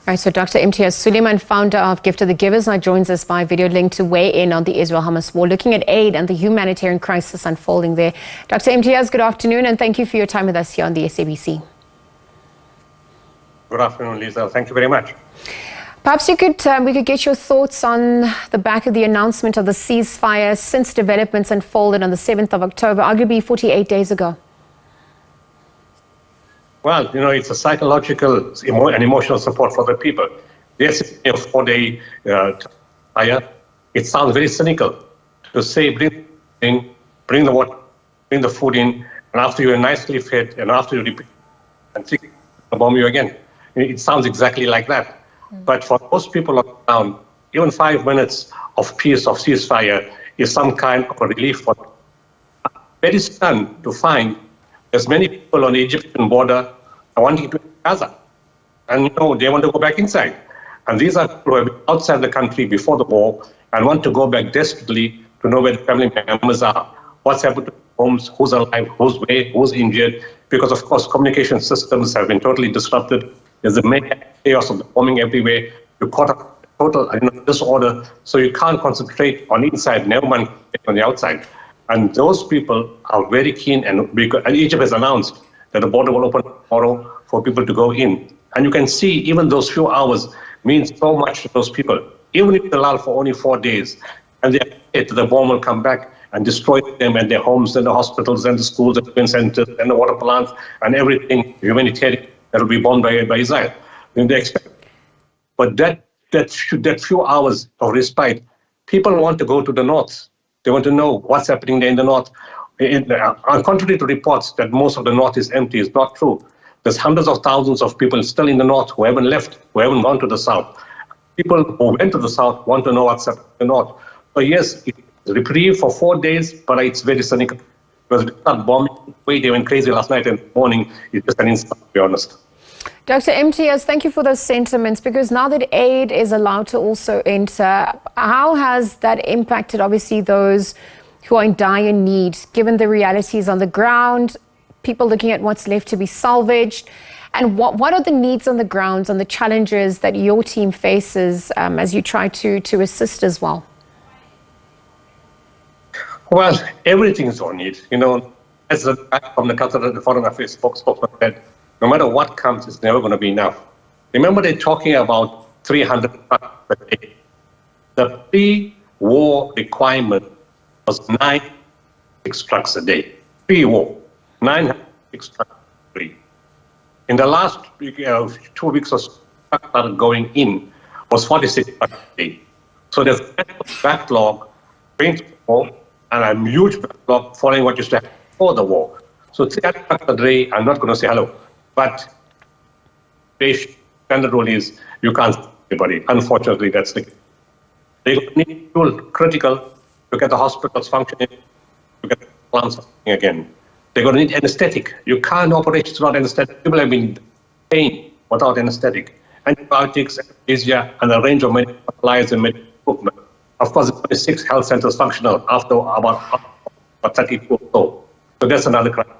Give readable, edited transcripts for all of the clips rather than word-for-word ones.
Right, so Dr. Imtiaz Sooliman, founder of Gift of the Givers, now joins us by video link to weigh in on the Israel Hamas war, looking at aid and the humanitarian crisis unfolding there. Dr. Imtiaz, good afternoon, and thank you for your time with us here on the SABC. Good afternoon, Lisa. Thank you very much. Perhaps we could get your thoughts on the back of the announcement of the ceasefire since developments unfolded on the 7th of October, arguably 48 days ago. Well, it's a psychological and emotional support for the people. Yes, a 4-day fire. It sounds very cynical to say bring the water, bring the food in, and after you're nicely fed, and after you repeat, and bomb you again. It sounds exactly like that. But for most people on the ground, even 5 minutes of peace, of ceasefire, is some kind of a relief for them. Very stunned to find there's many people on the Egyptian border wanting to Gaza. And, they want to go back inside. And these are people who have been outside the country before the war and want to go back desperately to know where the family members are, what's happened to homes, who's alive, who's away, who's injured. Because, of course, communication systems have been totally disrupted. There's a mega chaos of the bombing everywhere. You're caught up in total disorder, so you can't concentrate on inside, never mind on the outside. And those people are very keen, and Egypt has announced that the border will open tomorrow for people to go in. And you can see even those few hours means so much to those people. Even if they allow for only 4 days, and the bomb will come back and destroy them and their homes and the hospitals and the schools and the centers and the water plants and everything humanitarian that will be bombed by Israel. They expect. But that few hours of respite, people want to go to the north. They want to know what's happening there in the north. Contrary to reports that most of the north is empty, is not true. There's hundreds of thousands of people still in the north who haven't left, who haven't gone to the south. People who went to the south want to know what's happening in the north. So yes, it's reprieve for 4 days, but it's very cynical. Because they start bombing the way they went crazy last night and morning. It's just an insult, to be honest. Dr. Imtiaz, thank you for those sentiments, because now that aid is allowed to also enter, how has that impacted, obviously, those who are in dire need, given the realities on the ground, people looking at what's left to be salvaged, and what are the needs on the ground and the challenges that your team faces as you try to assist as well? Well, everything is on need. As the guy from the Qatar, the Foreign Affairs spokesman said, no matter what comes, it's never going to be enough. Remember, they're talking about 300 trucks per day. The pre-war requirement was 96 trucks a day. Pre-war, 906 trucks a day. In the last 2 weeks or so, trucks started going in, was 46 trucks a day. So there's a backlog going to the war, and a huge backlog following what used to happen before the war. So 300 trucks a day, I'm not going to say hello. But the standard rule is you can't see anybody. Unfortunately, that's the case. They need fuel critical to get the hospitals functioning, to get the plants functioning again. They're going to need anesthetic. You can't operate without anesthetic. People have been in pain without anesthetic. Antibiotics, anesthesia, and a range of medical supplies and medical equipment. Of course, there's 6 health centers functional after about 32 or so. So that's another crisis.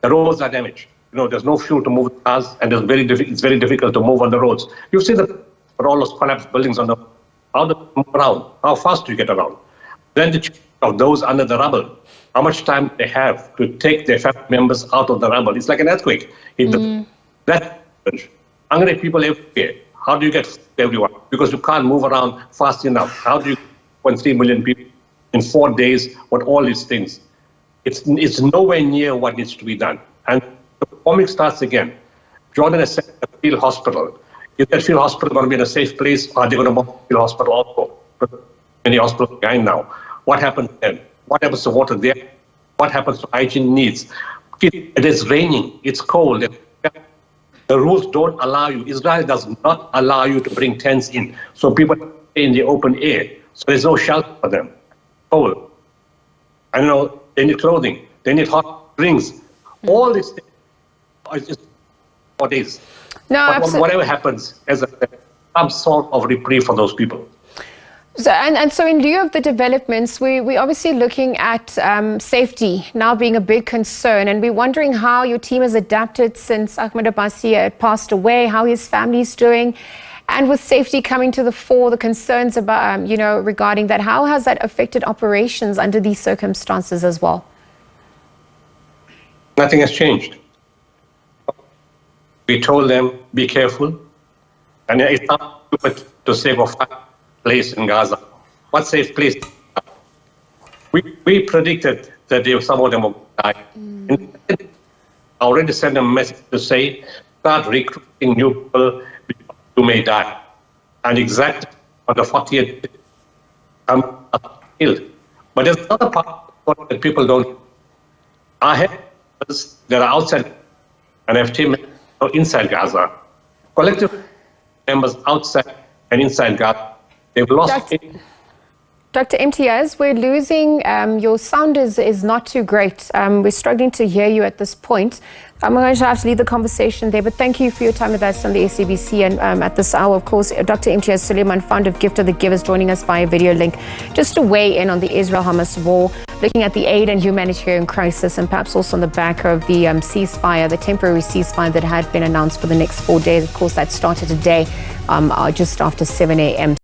The roads are damaged. There's no fuel to move cars, and it's very difficult to move on the roads. You see all those collapsed buildings on the road. How do you move around? How fast do you get around? Then the check of those under the rubble. How much time they have to take their family members out of the rubble? It's like an earthquake. That hungry people everywhere. How do you get everyone? Because you can't move around fast enough. How do you 1.3 million people in 4 days with all these things? It's nowhere near what needs to be done. And the bombing starts again. Jordan has set a field hospital. Is that field hospital going to be in a safe place, or are they going to bomb the field hospital also? Many hospitals are behind now. What happens then? What happens to water there? What happens to hygiene needs? It is raining. It's cold. The rules don't allow you. Israel does not allow you to bring tents in. So people stay in the open air. So there's no shelter for them. Cold. They need clothing. They need hot drinks. All these things are just 4 days. No, but whatever happens, as some sort of reprieve for those people. So, and so in lieu of the developments, we're obviously looking at safety now being a big concern, and we're wondering how your team has adapted since Ahmed Abbasi had passed away, how his family's doing, And with safety coming to the fore, the concerns about, regarding that, how has that affected operations under these circumstances as well? Nothing has changed. We told them, be careful. And it's not stupid to save a place in Gaza. What safe place? We predicted that some of them would die. I already sent a message to say, start recruiting new people who may die. And exactly on the 40th, I'm killed. But there's another part that people don't. I have that are outside and have team inside Gaza. Collective members outside and inside Gaza. They've lost it. Dr. Imtiaz, we're losing, your sound is not too great. We're struggling to hear you at this point. I'm going to have to leave the conversation there, but thank you for your time with us on the SABC. And at this hour, of course, Dr. Imtiaz Sooliman, founder of Gift of the Givers, joining us via video link, just to weigh in on the Israel-Hamas war, looking at the aid and humanitarian crisis, and perhaps also on the back of the ceasefire, the temporary ceasefire that had been announced for the next 4 days. Of course, that started today, just after 7 a.m.